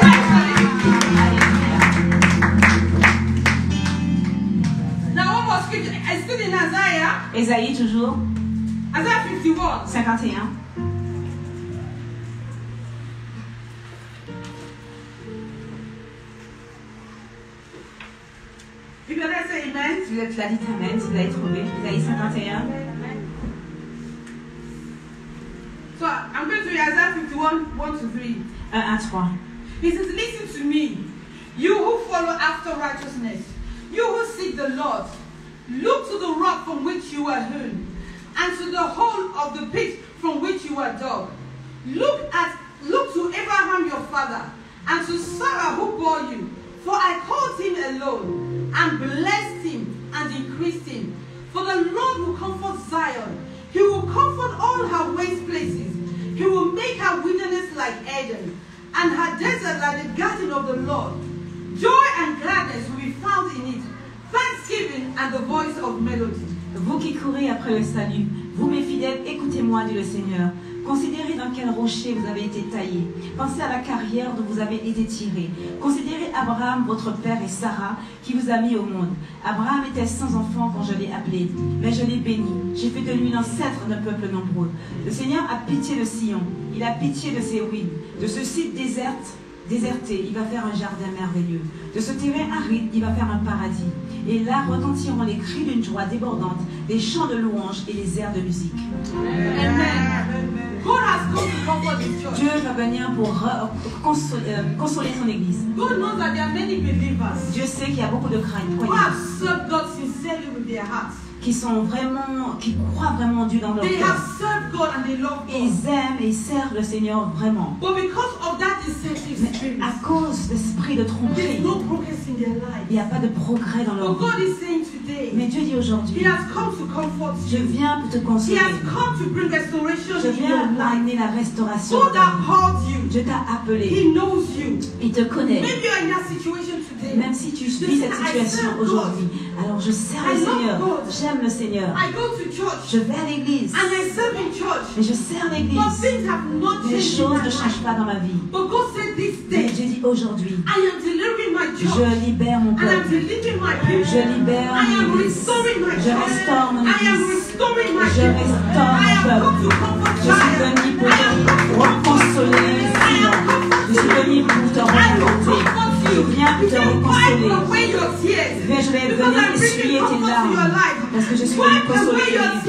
Praise the Lord. Now, one more scripture. I stood in Isaiah, Ésaïe toujours, Isaiah 51. 51. If you're there, say amen. Si vous êtes là, dites Amen, si vous l'avez trouvé. Ésaïe 51. So I'm going to read Isaiah 51, 1 to 3. 1, 3. He says, listen to me, you who follow after righteousness, you who seek the Lord. Look to the rock from which you were hewn, and to the hole of the pit from which you were dug. Look to Abraham your father, and to Sarah who bore you. For I called him alone, and blessed him, and increased him. For the Lord will comfort Zion. He will comfort all her waste places. He will make her wilderness like Eden, and her desert like the garden of the Lord. Joy and gladness will be found in it, thanksgiving and the voice of melody. Vous qui courez après le salut, vous mes fidèles, écoutez-moi, dit le Seigneur. Considérez dans quel rocher vous avez été taillés. Pensez à la carrière dont vous avez été tirés. Considérez Abraham, votre père, et Sarah, qui vous a mis au monde. Abraham était sans enfant quand je l'ai appelé, mais je l'ai béni. J'ai fait de lui l'ancêtre d'un peuple nombreux. Le Seigneur a pitié de Sion. Il a pitié de ses ruines. De ce site déserté, il va faire un jardin merveilleux. De ce terrain aride, il va faire un paradis. Et là retentiront les cris d'une joie débordante, des chants de louanges et les airs de musique. Amen. God has come to comfort His church. Dieu va venir pour consoler son église. God knows that there are many believers Dieu sait qu'il y a beaucoup de who croyants have served God sincerely with their hearts. qui croient vraiment en Dieu dans leur They cœur. have served God and they love Et God. ils aiment et ils servent le Seigneur vraiment. But because of that deceptive Mais spirit, à cause de l'esprit de there's tromperie, no progress in their life. il n'y a pas de progrès dans leur But vie. God is saying today, Mais Dieu dit He aujourd'hui, has come to comfort je you. viens pour te He consoler. has come to bring restoration Je in your viens pour life. amener la restauration. God that called you, Dieu t'a appelé. He knows you. Il te connaît. Maybe you're in that situation today. Même si tu vis cette situation aujourd'hui. Alors je sers le Seigneur. J'aime le Seigneur. I go to church Je vais à l'église. and I serve in church. Et je sers But l'église. things have not Les changed in choses my ne life. changent pas dans ma vie. But God said this Mais day, Dieu dit aujourd'hui, I am delivering my church. je libère mon And I'm peuple. delivering my people. Je libère I am mon église. restoring my Je church. restaure mon I am église. restoring my Je people. restaure I mon am come peuple. to comfort Je suis Zion. venu pour I am come to reconsoler Sion. Je suis venu pour te remonter. Je viens pour te reconsoler. Mais je vais venir essuyer tes larmes. Parce que je suis venu consoler tes larmes.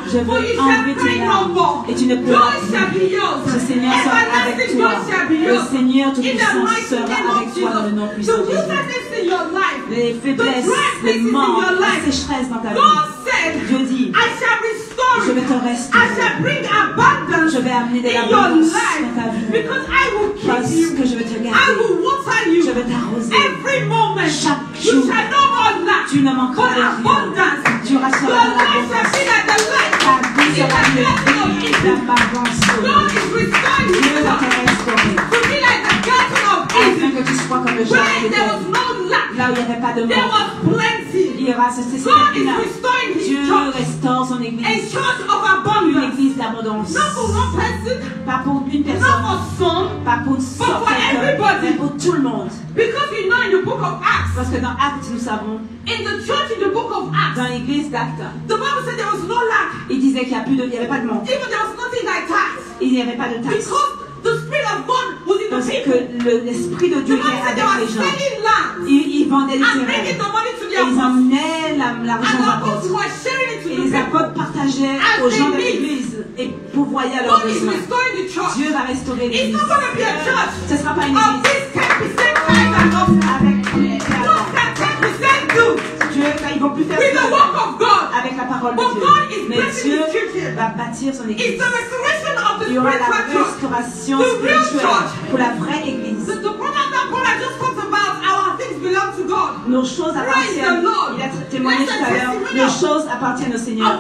Je veux enlever tes larmes. Et tu ne pleureras plus. Le Seigneur sera avec toi. Le Seigneur Tout-Puissant sera avec toi dans le nom puissant de Jésus. Les faiblesses, les manques, la sécheresse dans ta vie. Dieu dit, je vais te restaurer. Je vais amener de l'abondance dans ta vie. Parce que je vais te garder. Je vais t'arroser. Chaque jour, tu ne manqueras de rien. Tu seras dans l'abondance. Ta vie sera une vie d'abondance. Dieu va te restaurer. Afin que tu sois comme le jardin d'Éden. Là où il n'y avait pas de mort. Il y aura ce là. Dieu restaure son église. Une église d'abondance. Pas pour une personne. Pas pour quelqu'un. Mais pour tout le monde. Parce que dans Actes, nous savons, dans l'église d'Actes, il disait qu'il n'y avait pas de manque. Il n'y avait pas de taxe. Parce que l'Esprit de Dieu était avec les gens. Ils vendaient les terrains. Et ils emmenaient l'argent aux apôtres. Et les apôtres partageaient aux gens de l'église et pourvoyaient à leurs besoins. Dieu va restaurer l'église. Ce ne sera pas une église avec Dieu, ils ne vont plus faire ça avec la parole de Dieu. Mais Dieu va bâtir son église. Il y aura la restauration spirituelle pour la vraie église. Nos choses appartiennent. Il a témoigné tout à l'heure. Nos choses appartiennent au Seigneur.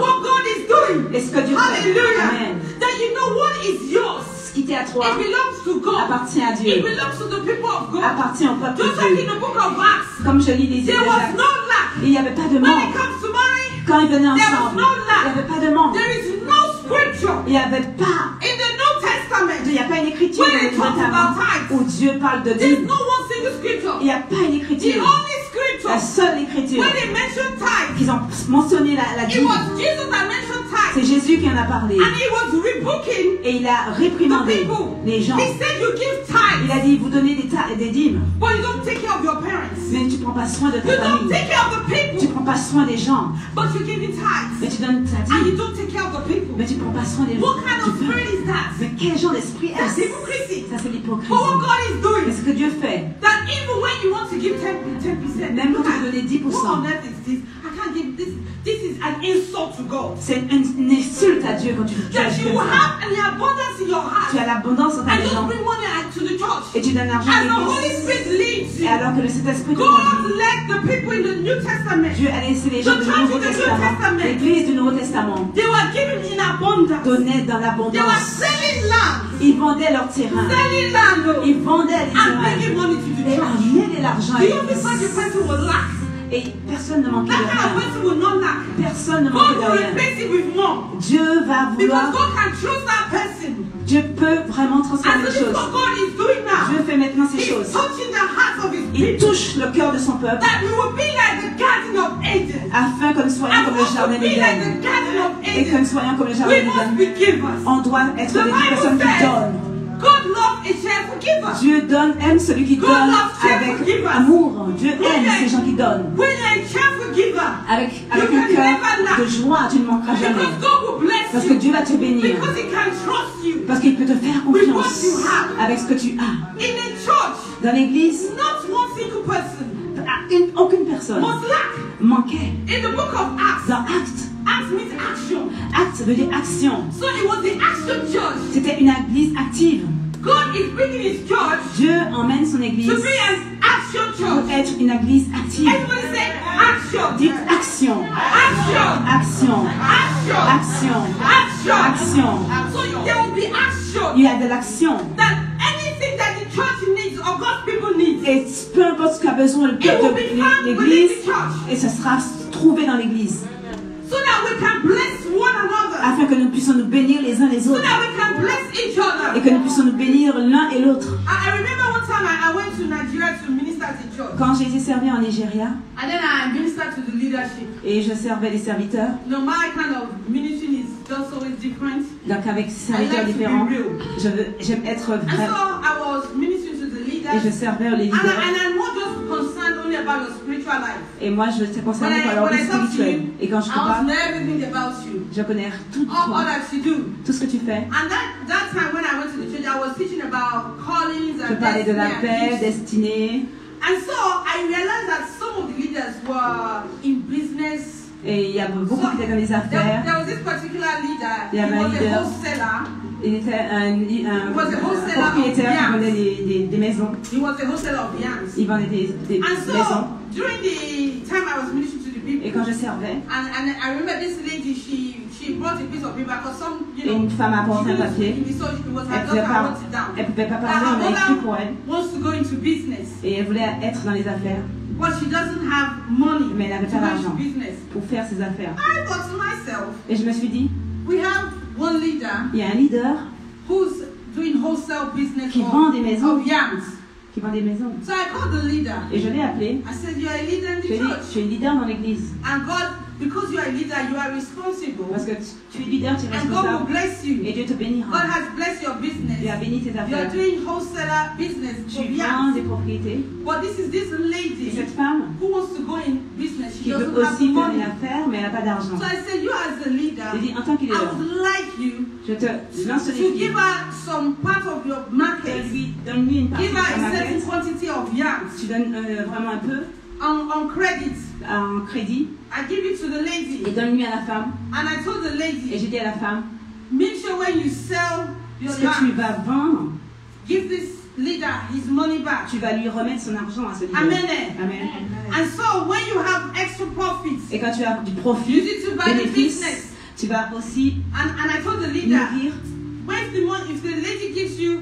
Et ce que Dieu fait. Amen. Ce qui était à toi appartient à Dieu. Appartient au peuple de Dieu. Comme je lis les Actes, il n'y avait pas de manque. Quand ils venaient ensemble, il n'y avait pas de manque. Il n'y avait pas. Il n'y a pas une écriture dans le Nouveau Testament où Dieu parle de dîme. Il n'y a pas une écriture. La seule écriture qu'ils ont mentionné la dîme, c'est Jésus qui en a parlé. Et il a réprimandé les gens. Il a dit, vous donnez des dîmes, mais tu ne prends pas soin de ta famille. Tu ne prends pas soin des gens. Mais tu donnes ta dîme, mais tu ne prends pas soin des gens. Mais quel genre d'esprit est-ce? Ça, c'est l'hypocrisie. Mais ce que Dieu fait, même quand tu veux donner 10%, c'est une insulte à Dieu quand tu as tu as l'abondance dans ta maison et tu donnes l'argent à l'église. Et alors que le Saint-Esprit te conduit, Dieu a laissé les gens du Nouveau Testament, l'église du Nouveau Testament, donnaient dans l'abondance. Ils vendaient leur terrain. Ils vendaient les terrains et amenaient de l'argent à l'église. Et personne ne manquait de rien. Personne ne manquait de rien. Dieu va vouloir. Dieu peut vraiment transformer les choses. Dieu fait maintenant ces choses. Il touche le cœur de son peuple afin que nous soyons comme le jardin d'Éden. Et que nous soyons comme le jardin d'Éden. On doit être des personnes qui donnent. Dieu aime celui qui donne avec amour. Dieu aime ces gens qui donnent. Avec un cœur de joie, tu ne manqueras jamais. Parce que Dieu va te bénir. Parce qu'il peut te faire confiance avec ce que tu as. Dans l'église, aucune personne manquait. Dans Acte veut dire action. C'était une église active. Dieu emmène son église action pour church. être une église active. Everybody say action. Dites action. Action. Action. Action. Action. Action. Action. So there will be action. Il y a de l'action. That anything that the church needs or God's people need. Et peu importe ce qu'a besoin le peuple de l'église, et ce sera trouvé dans l'église. So that we can bless one another. Afin que nous puissions nous bénir les uns les So autres. that we can bless each other. Et que nous puissions nous bénir l'un et l'autre. I remember one time I went to Nigeria to minister at the church. Quand j'ai été servi en Nigeria, And then I ministered to the leadership. et je servais les serviteurs, No, my kind of ministry is just always different. donc avec serviteurs différents, j'aime être And vrai. so I was ministering to the Et je leaders. servais les And leaders. I'm not just concerned only about your spiritual life. Et moi, je suis concernée par leur vie spirituelle. Et quand je te I want to parle, know everything about you. je connais tout de All toi, that you do. tout ce que tu fais. And that time when I went to the church, I was teaching about callings Je and parlais de destiny and l'appel, gifts. destinée. And so I realized that some of the leaders were in business. Et il y a beaucoup qui étaient dans les affaires. There was this particular leader. Il y avait He un was a leader. wholesaler. Il était un Was a wholesaler of propriétaire qui yams. vendait des maisons. He was a wholesaler of yams. Il vendait des And so maisons. during the time I was ministering to the people, Et quand je servais, and I remember this lady, she brought a piece of paper because some, you et know, une femme a apporté un she papier. so it was her Elle pouvait daughter, I pas, wrote it down. elle pouvait pas That parler, on a her écrit pour mother elle. wants to go into business, Et elle voulait être dans les affaires, but she doesn't have money mais elle n'avait to pas go into d'argent business. pour faire ses affaires. I thought to myself, Et je me suis dit, we have one leader il y a un leader who's doing wholesale business qui vend des maisons, of yams. qui vend des maisons. So I called the leader. Et je l'ai appelé. I said, you're a leader in Je the lui ai dit, church. tu es leader dans l'église. And God, because you are a leader, you are responsible. Parce que tu es leader, tu es And God will responsable. bless Et you. Dieu te bénira. God has blessed your business. Dieu a béni tes You are affaires. doing wholesaler business for Tu vends yams. des propriétés. But this is this Et lady cette femme who wants to go in business. She qui veut doesn't have the aussi faire money. une affaire, mais elle n'a pas d'argent. So I said, you as a leader, J'ai dit, en tant que I leader, would like you je te lance le to défi. give her some part of your market. Donne-lui une partie Give de her ta a certain market. quantity of yams Tu donnes vraiment un peu on credit. en crédit I give it to the lady. et donne-lui à la femme. And I told the Et lady, j'ai dit à la femme, make sure when you sell your ce que tu yams, vas vendre, give this leader his money back. tu vas lui remettre son argent à ce leader. Amen. Amen. And so when you have extra profits, Et quand tu as du use profit, it to buy the bénéfice, business. tu vas aussi And I told the leader, nourrir. if the lady gives you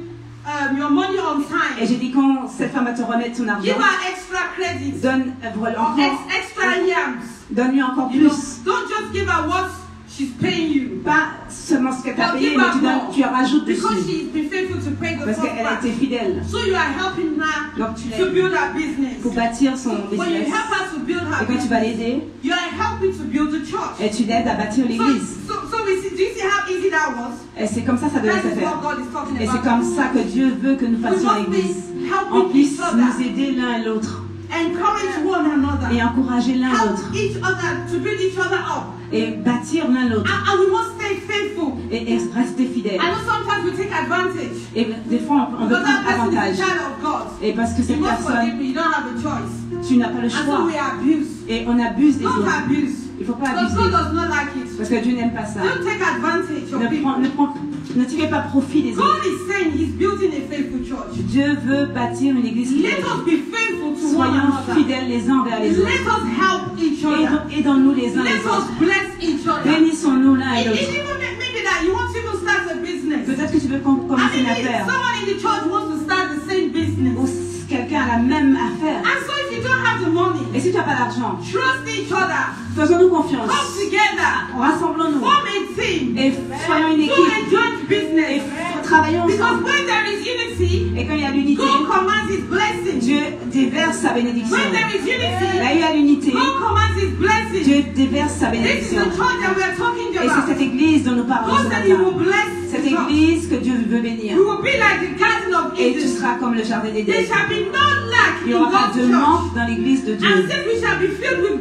your money on Et time, j'ai dit, quand cette femme va te remettre son give argent, her extra credit donne, voilà, or encore, extra yams. donne-lui encore You know, plus. don't just give her what she's paying you. Pas seulement ce qu'elle t'a But payé, give mais her tu rajoutes because dessus. she's been faithful to pay the Parce first qu'elle a back. été fidèle. So you are helping her Donc tu to l'aides build her business. pour bâtir son When you business. help her to build her Et quand tu vas business, l'aider, you are helping to build the church. et tu l'aides à bâtir l'église. So we see, do you see how easy that was? Et c'est comme ça que ça devait That se is faire. what God is talking Et c'est about. comme ça que Dieu veut que nous We fassions must l'église. be On helping puisse each other, nous aider l'un et l'autre. encourage one another, Et encourager l'un help l'autre. each other to build each other up. Et bâtir l'un l'autre. And we must stay faithful. Et rester fidèle. I know sometimes we take advantage. Et des fois, on veut But that prendre person avantage. is a child of God. Et parce que You cette must forgive personne, me. You don't have a choice. tu n'as pas le And so choix. we abuse. Et on abuse des Don't autres. abuse. Il ne faut pas Because God abuser. does not like it. Parce que Dieu n'aime pas ça. Don't take advantage of people. Ne tirez pas profit des God autres. is saying He's building a faithful church. Dieu veut bâtir une église Let fidèle. us be faithful to one Soyons another. fidèles les uns envers les Let autres. us help each other. Aidons-nous les uns Let les us autres. bless each other. Bénissons-nous l'un et It l'autre. even maybe that you want to start a business. Peut-être que tu veux commencer une affaire. Someone in the church wants to start the same business. Ou quelqu'un a la même affaire. And so if you don't have the money, Et si tu n'as pas d'argent, trust each other. faisons-nous confiance. Come together. Rassemblons-nous. Form a team. Et soyons une Do équipe. a joint Et business. travaillons Because ensemble. when there is unity, Et quand il y a l'unité, God commands His blessing. Dieu déverse sa bénédiction. When there is unity, Là, il y a l'unité. God commands His blessing. Dieu déverse sa This is the bénédiction. church that we are talking Et c'est about. cette église dont nous parlons God ce said He will matin. bless Cette the church. église que Dieu veut bénir. We will be like the garden of Et tu Eden. seras comme le jardin There d'Éden. shall be no lack Il n'y in aura pas God's de church. manque dans l'église de And Dieu. said we shall be filled with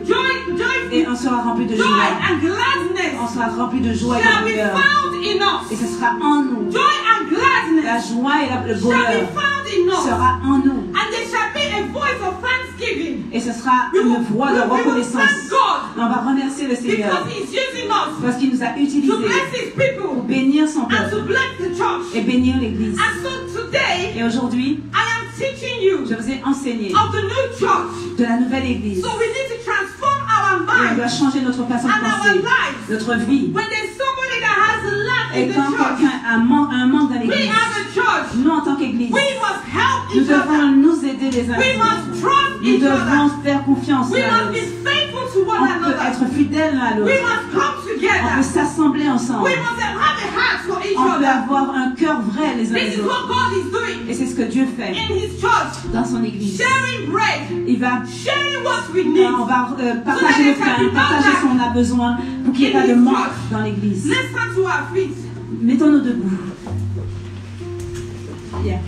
Et on sera rempli de joy joie. and gladness. On sera rempli de joie et Shall de be bonheur. found in Et us. ce sera en nous. Joy and La gladness joie et le shall be bonheur found in us. sera en nous. And there shall be a voice of thanksgiving. Et ce sera We will, une voix de we will reconnaissance. thank God On va remercier le Seigneur because He is using us parce qu'il nous a to utilisés bless His pour people bénir son and to peuple bless the church. et bénir l'église. And so today, Et aujourd'hui, I am teaching you Je vous ai enseigné of the new church. de la nouvelle église. So we need to transform our Et on mind doit changer notre façon de and our penser, lives. notre vie. When there's somebody that has a lack in Et the quand church, quelqu'un a un manque dans we l'église, as a church, nous en tant qu'église, we must help nous each other. devons nous aider les uns We les autres. must trust Nous each devons other. faire confiance We l'un à must be l'autre. faithful to one On peut another. être fidèles l'un à We l'autre. must come On peut together. s'assembler ensemble. We must have a heart for each On peut other. avoir un cœur vrai les uns This les is what autres. God is doing Et c'est ce que Dieu fait in His church. dans son église. Sharing bread, Il va, sharing what we need. on va partager le pain, partager ce qu'on a besoin pour qu'il n'y ait pas de manque dans l'église. Let's stand to our feet. Mettons-nous debout. Yeah.